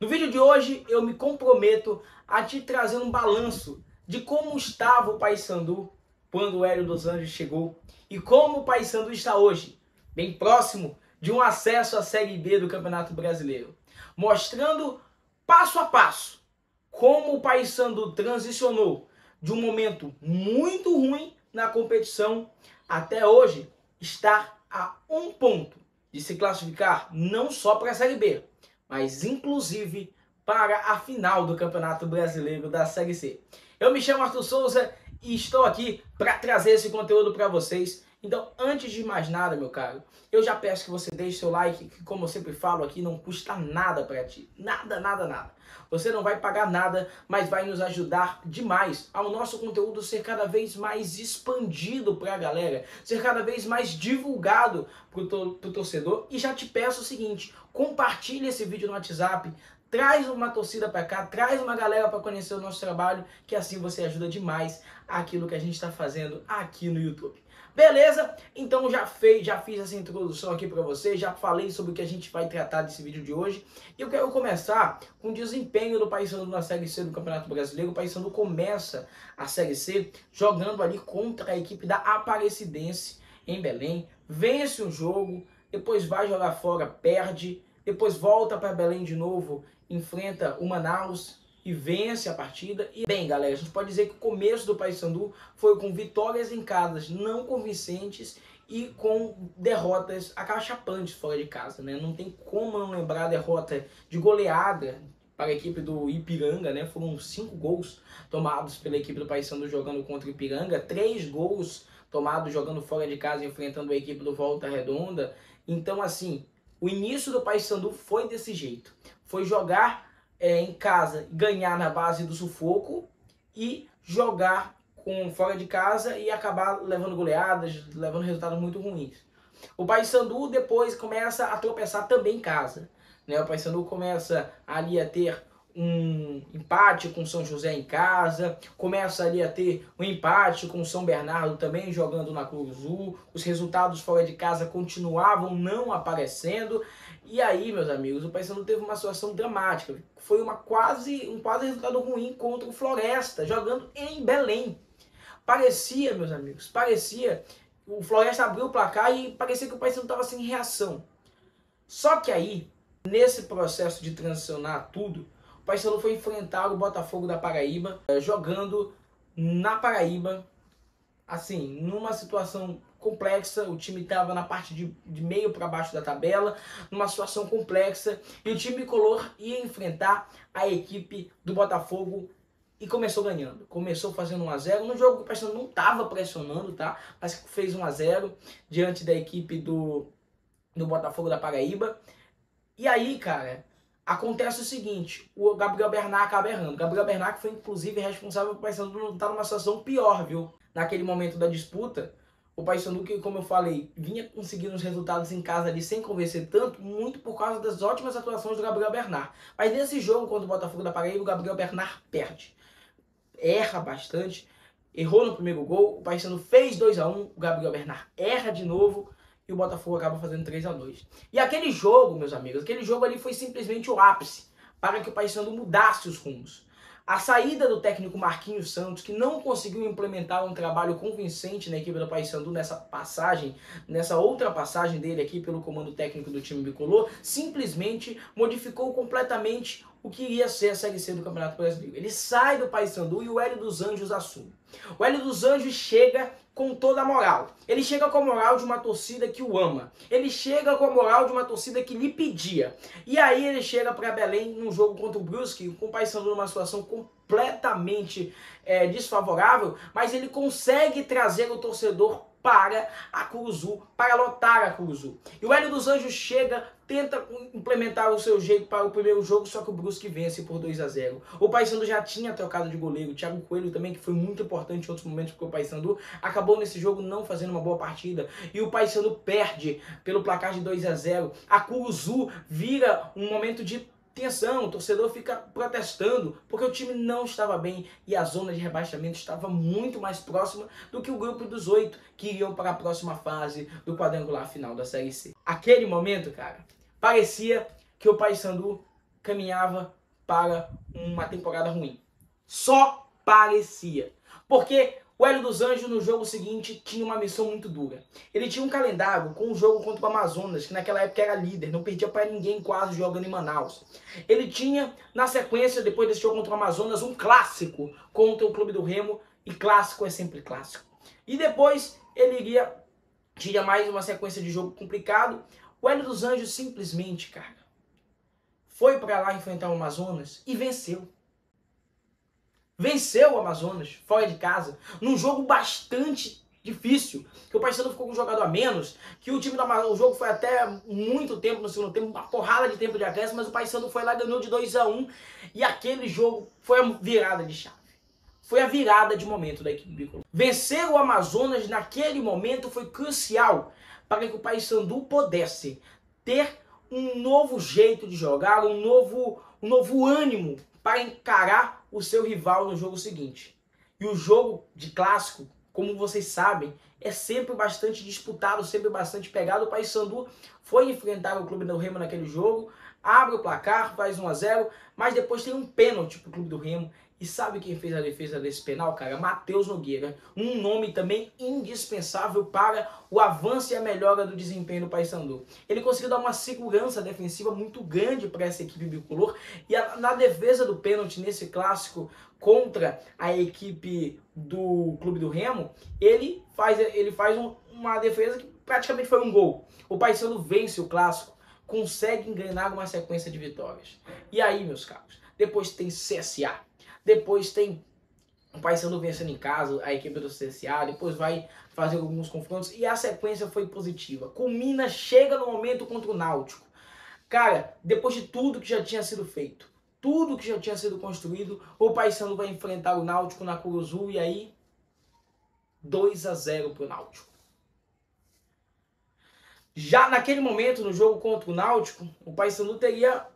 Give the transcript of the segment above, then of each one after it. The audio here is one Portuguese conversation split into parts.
No vídeo de hoje eu me comprometo a te trazer um balanço de como estava o Paysandu quando o Hélio dos Anjos chegou e como o Paysandu está hoje, bem próximo de um acesso à Série B do Campeonato Brasileiro, mostrando passo a passo como o Paysandu transicionou de um momento muito ruim na competição até hoje estar a um ponto de se classificar não só para a Série B, mas inclusive para a final do Campeonato Brasileiro da Série C. Eu me chamo Arthur Souza e estou aqui para trazer esse conteúdo para vocês. Então, antes de mais nada, meu caro, eu já peço que você deixe seu like, que como eu sempre falo aqui, não custa nada para ti. Nada, nada, nada. Você não vai pagar nada, mas vai nos ajudar demais ao nosso conteúdo ser cada vez mais expandido para a galera, ser cada vez mais divulgado para o torcedor. E já te peço o seguinte, compartilhe esse vídeo no WhatsApp, traz uma torcida para cá, traz uma galera para conhecer o nosso trabalho, que assim você ajuda demais aquilo que a gente está fazendo aqui no YouTube. Beleza? Então já fiz essa introdução aqui para você, já falei sobre o que a gente vai tratar desse vídeo de hoje. E eu quero começar com o desempenho do Paysandu na Série C do Campeonato Brasileiro. O Paysandu começa a Série C jogando ali contra a equipe da Aparecidense em Belém. Vence um jogo, depois vai jogar fora, perde, depois volta para Belém de novo, enfrenta o Manaus e vence a partida. E bem, galera, a gente pode dizer que o começo do Paysandu foi com vitórias em casa não convincentes e com derrotas acachapantes fora de casa, né? Não tem como não lembrar a derrota de goleada para a equipe do Ipiranga, né? Foram 5 gols tomados pela equipe do Paysandu jogando contra o Ipiranga, 3 gols tomados jogando fora de casa, enfrentando a equipe do Volta Redonda. Então, assim, o início do Paysandu foi desse jeito. Foi jogar em casa, ganhar na base do sufoco e jogar fora de casa e acabar levando goleadas, levando resultados muito ruins. O Paysandu depois começa a tropeçar também em casa, né? O Paysandu começa ali a ter um empate com São José em casa, começa ali a ter um empate com São Bernardo também jogando na Curuzu. Os resultados fora de casa continuavam não aparecendo. E aí, meus amigos, o Paysandu teve uma situação dramática. Foi um quase resultado ruim contra o Floresta, jogando em Belém. Parecia, meus amigos, o Floresta abriu o placar e parecia que o Paysandu estava sem reação. Só que aí, nesse processo de transicionar tudo, o Paysandu foi enfrentar o Botafogo da Paraíba, jogando na Paraíba, assim, numa situação complexa. O time estava na parte de meio para baixo da tabela, numa situação complexa, e o time tricolor ia enfrentar a equipe do Botafogo e começou ganhando. Começou fazendo 1 a 0 no jogo que o Paysandu não estava pressionando, tá? Mas fez 1 a 0 diante da equipe do Botafogo da Paraíba. E aí, cara, acontece o seguinte, o Gabriel Bernard acaba errando. O Gabriel Bernard foi inclusive responsável por o Paysandu não estar numa situação pior, viu? Naquele momento da disputa, o Paysandu, que como eu falei, vinha conseguindo os resultados em casa ali sem convencer tanto, muito por causa das ótimas atuações do Gabriel Bernard. Mas nesse jogo contra o Botafogo da Paraíba, o Gabriel Bernard perde. Erra bastante, errou no primeiro gol, o Paysandu fez 2 a 1, o Gabriel Bernard erra de novo e o Botafogo acaba fazendo 3 a 2. E aquele jogo, meus amigos, aquele jogo ali foi simplesmente o ápice para que o Paysandu mudasse os rumos. A saída do técnico Marquinhos Santos, que não conseguiu implementar um trabalho convincente na equipe do Paysandu nessa outra passagem dele aqui pelo comando técnico do time bicolor, simplesmente modificou completamente o que iria ser a Série C do Campeonato Brasileiro. Ele sai do Paysandu e o Hélio dos Anjos assume. O Hélio dos Anjos chega com toda a moral. Ele chega com a moral de uma torcida que o ama. Ele chega com a moral de uma torcida que lhe pedia. E aí ele chega para Belém num jogo contra o Brusque, com o Paysandu numa situação completamente desfavorável, mas ele consegue trazer o torcedor para a Curuzu, para lotar a Curuzu. E o Hélio dos Anjos chega, tenta implementar o seu jeito para o primeiro jogo, só que o Brusque vence por 2 a 0. O Paysandu já tinha trocado de goleiro, o Thiago Coelho também, que foi muito importante em outros momentos, porque o Paysandu acabou nesse jogo não fazendo uma boa partida. E o Paysandu perde pelo placar de 2 a 0. A Curuzu vira um momento de tensão, o torcedor fica protestando porque o time não estava bem e a zona de rebaixamento estava muito mais próxima do que o grupo dos 8 que iriam para a próxima fase do quadrangular final da Série C. Aquele momento, cara, parecia que o Paysandu caminhava para uma temporada ruim. Só parecia. Porque o Hélio dos Anjos no jogo seguinte tinha uma missão muito dura. Ele tinha um calendário com um jogo contra o Amazonas, que naquela época era líder, não perdia para ninguém quase jogando em Manaus. Ele tinha, na sequência, depois desse jogo contra o Amazonas, um clássico contra o Clube do Remo, e clássico é sempre clássico. E depois ele tinha mais uma sequência de jogo complicado. O Hélio dos Anjos simplesmente, cara, foi para lá enfrentar o Amazonas e venceu. Venceu o Amazonas, fora de casa, num jogo bastante difícil, que o Paysandu ficou com um jogador a menos, que o time do Amazonas, o jogo foi até muito tempo no segundo tempo, uma porrada de tempo de acréscimo, mas o Paysandu foi lá e ganhou de 2-1, e aquele jogo foi a virada de chave. Foi a virada de momento da equipe bicolor. Vencer o Amazonas naquele momento foi crucial para que o Paysandu pudesse ter um novo jeito de jogar, um novo ânimo para encarar o seu rival no jogo seguinte. E o jogo de clássico, como vocês sabem, é sempre bastante disputado, sempre bastante pegado. O Paysandu foi enfrentar o Clube do Remo naquele jogo, abre o placar, faz 1-0, mas depois tem um pênalti pro Clube do Remo. E sabe quem fez a defesa desse penal, cara? Matheus Nogueira. Um nome também indispensável para o avanço e a melhora do desempenho do Paysandu. Ele conseguiu dar uma segurança defensiva muito grande para essa equipe bicolor. E na defesa do pênalti nesse clássico contra a equipe do Clube do Remo, ele faz uma defesa que praticamente foi um gol. O Paysandu vence o clássico, consegue engrenar uma sequência de vitórias. E aí, meus caros, depois tem CSA. Depois tem o Paysandu vencendo em casa, a equipe do CSA, depois vai fazer alguns confrontos e a sequência foi positiva. Culmina, chega no momento contra o Náutico. Cara, depois de tudo que já tinha sido feito, tudo que já tinha sido construído, o Paysandu vai enfrentar o Náutico na Curuzu e aí 2-0 pro Náutico. Já naquele momento, no jogo contra o Náutico, o Paysandu teria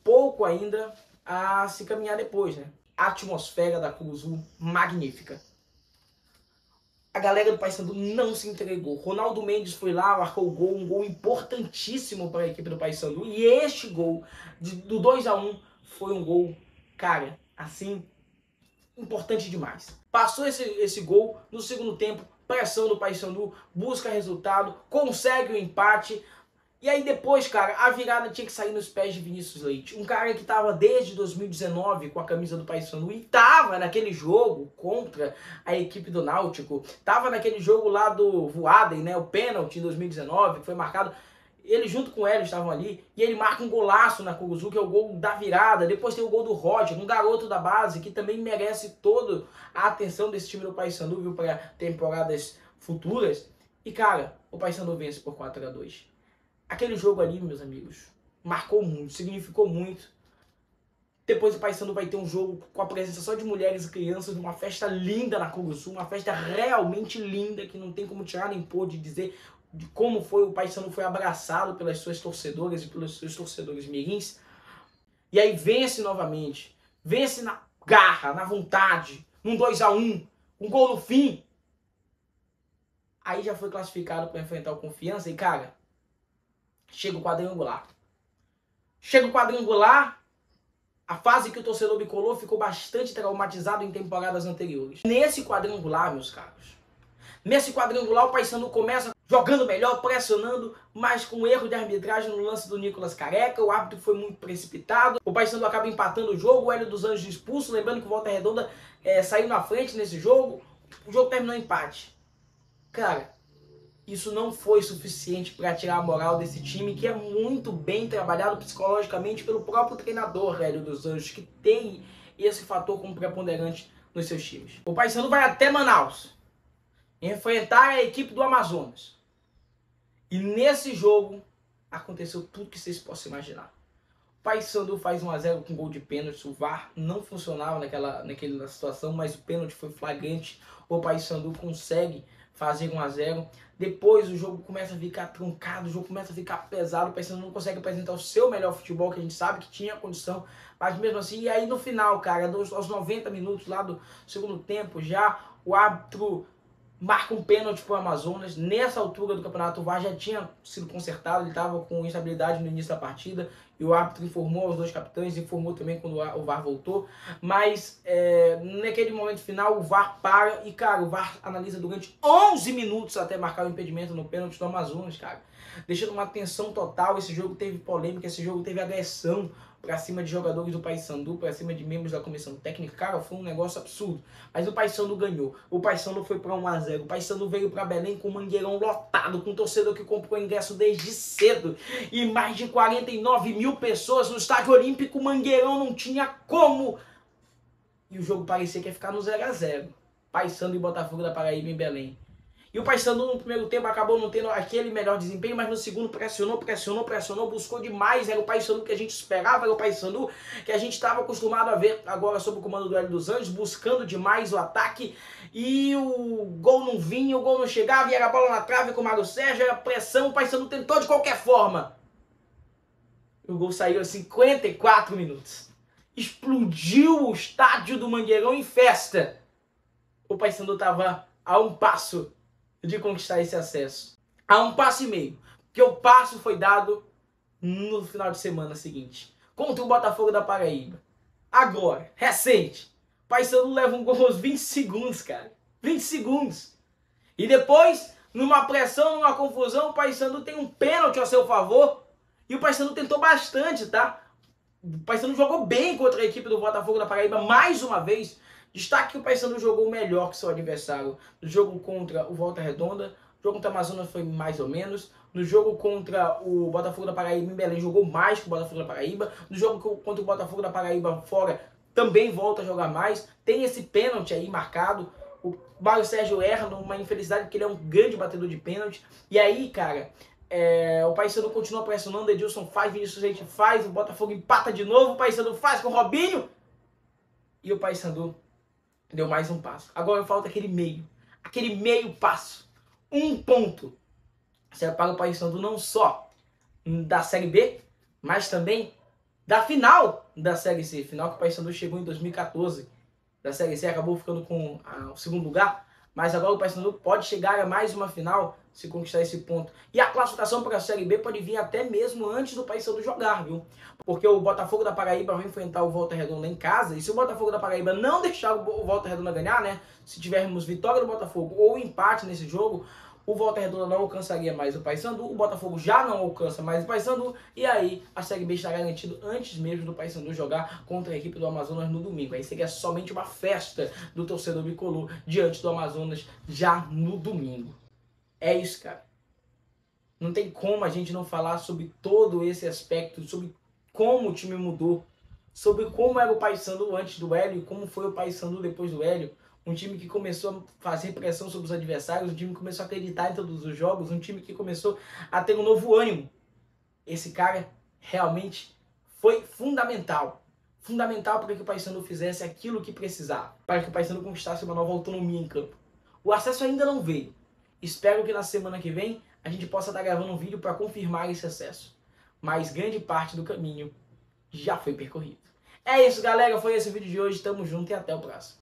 pouco ainda a se caminhar depois, né? A atmosfera da Curuzu magnífica. A galera do Paysandu não se entregou. Ronaldo Mendes foi lá, marcou o gol, um gol importantíssimo para a equipe do Paysandu. E este gol do 2-1 foi um gol, cara, assim, importante demais. Passou esse gol no segundo tempo, pressão do Paysandu, busca resultado, consegue o empate. E aí depois, cara, a virada tinha que sair nos pés de Vinícius Leite. Um cara que estava desde 2019 com a camisa do Paysandu e estava naquele jogo contra a equipe do Náutico. Estava naquele jogo lá do Voaden, né? O pênalti em 2019, que foi marcado. Ele junto com o Hélio estavam ali e ele marca um golaço na Curuzu, que é o gol da virada. Depois tem o gol do Roger, um garoto da base que também merece toda a atenção desse time do Paysandu, viu, para temporadas futuras. E, cara, o Paysandu vence por 4-2. Aquele jogo ali, meus amigos, marcou muito, significou muito. Depois o Paysandu vai ter um jogo com a presença só de mulheres e crianças, uma festa linda na Curuzu, uma festa realmente linda, que não tem como tirar nem pôr de dizer de como foi o Paysandu foi abraçado pelas suas torcedoras e pelos seus torcedores mirins. E aí vence novamente, vence na garra, na vontade, num 2-1, um gol no fim. Aí já foi classificado para enfrentar o Confiança e, cara, chega o quadrangular. Chega o quadrangular, a fase que o torcedor bicolor ficou bastante traumatizado em temporadas anteriores. Nesse quadrangular, meus caros, nesse quadrangular o Paysandu começa jogando melhor, pressionando, mas com erro de arbitragem no lance do Nicolas Careca. O árbitro foi muito precipitado. O Paysandu acaba empatando o jogo, o Hélio dos Anjos expulso. Lembrando que o Volta Redonda saiu na frente nesse jogo. O jogo terminou em empate. Cara, isso não foi suficiente para tirar a moral desse time, que é muito bem trabalhado psicologicamente pelo próprio treinador Hélio dos Anjos, que tem esse fator como preponderante nos seus times. O Paysandu vai até Manaus enfrentar a equipe do Amazonas. E nesse jogo aconteceu tudo que vocês possam imaginar. O Paysandu faz 1-0 com gol de pênalti. O VAR não funcionava naquela situação, mas o pênalti foi flagrante. O Paysandu consegue fazer 1-0. Depois o jogo começa a ficar truncado, o jogo começa a ficar pesado. O Paysandu não consegue apresentar o seu melhor futebol, que a gente sabe que tinha condição, mas mesmo assim. E aí no final, cara, aos 90 minutos lá do segundo tempo, já o árbitro marca um pênalti para o Amazonas. Nessa altura do campeonato, o VAR já tinha sido consertado, ele estava com instabilidade no início da partida, e o árbitro informou aos dois capitães, informou também quando o VAR voltou, mas naquele momento final o VAR para e, cara, o VAR analisa durante 11 minutos até marcar o impedimento no pênalti do Amazonas, cara, deixando uma tensão total. Esse jogo teve polêmica, esse jogo teve agressão para cima de jogadores do Paysandu, para cima de membros da comissão técnica. Cara, foi um negócio absurdo. Mas o Paysandu ganhou. O Paysandu foi para 1-0. O Paysandu veio para Belém com o Mangueirão lotado, com um torcedor que comprou ingresso desde cedo. E mais de 49 mil pessoas no Estádio Olímpico. Mangueirão não tinha como. E o jogo parecia que ia ficar no 0-0. Paysandu e Botafogo da Paraíba em Belém. E o Paysandu no primeiro tempo acabou não tendo aquele melhor desempenho, mas no segundo pressionou, buscou demais. Era o Paysandu que a gente esperava, era o Paysandu que a gente estava acostumado a ver agora sob o comando do Hélio dos Anjos, buscando demais o ataque. E o gol não vinha, o gol não chegava, e era a bola na trave com o Mário Sérgio, era pressão, o Paysandu tentou de qualquer forma. O gol saiu aos 54 minutos. Explodiu o estádio do Mangueirão em festa. O Paysandu estava a um passo de conquistar esse acesso. A um passo e meio. Porque o passo foi dado no final de semana seguinte. Contra o Botafogo da Paraíba. Agora, recente. O Paysandu leva um gol aos 20 segundos, cara. 20 segundos. E depois, numa pressão, numa confusão, o Paysandu tem um pênalti a seu favor. E o Paysandu tentou bastante, tá? O Paysandu jogou bem contra a equipe do Botafogo da Paraíba mais uma vez. Destaque que o Paysandu jogou melhor que seu adversário no jogo contra o Volta Redonda. No jogo contra o Amazonas foi mais ou menos. No jogo contra o Botafogo da Paraíba em Belém jogou mais que o Botafogo da Paraíba. No jogo contra o Botafogo da Paraíba fora também volta a jogar mais. Tem esse pênalti aí marcado. O Mário Sérgio erra numa infelicidade porque ele é um grande batedor de pênalti. E aí, cara, o Paysandu continua pressionando. O Edilson faz, Vinícius Leite faz. O Botafogo empata de novo. O Paysandu faz com o Robinho. E o Paysandu deu mais um passo. Agora falta aquele meio passo. Um ponto. Separa o Paysandu não só da Série B, mas também da final da Série C. Final que o Paysandu chegou em 2014. Da Série C acabou ficando com o segundo lugar. Mas agora o Paysandu pode chegar a mais uma final se conquistar esse ponto. E a classificação para a Série B pode vir até mesmo antes do Paysandu jogar, viu? Porque o Botafogo da Paraíba vai enfrentar o Volta Redonda em casa. E se o Botafogo da Paraíba não deixar o Volta Redonda ganhar, né? Se tivermos vitória do Botafogo ou empate nesse jogo, o Volta Redonda não alcançaria mais o Paysandu, o Botafogo já não alcança mais o Paysandu, e aí a Série B está garantida antes mesmo do Paysandu jogar contra a equipe do Amazonas no domingo. Aí seria somente uma festa do torcedor bicolor diante do Amazonas já no domingo. É isso, cara. Não tem como a gente não falar sobre todo esse aspecto, sobre como o time mudou, sobre como era o Paysandu antes do Hélio e como foi o Paysandu depois do Hélio. Um time que começou a fazer pressão sobre os adversários, um time que começou a acreditar em todos os jogos, um time que começou a ter um novo ânimo. Esse cara realmente foi fundamental. Fundamental para que o Paysandu fizesse aquilo que precisava, para que o Paysandu conquistasse uma nova autonomia em campo. O acesso ainda não veio. Espero que na semana que vem a gente possa estar gravando um vídeo para confirmar esse acesso. Mas grande parte do caminho já foi percorrido. É isso, galera. Foi esse o vídeo de hoje. Tamo junto e até o próximo.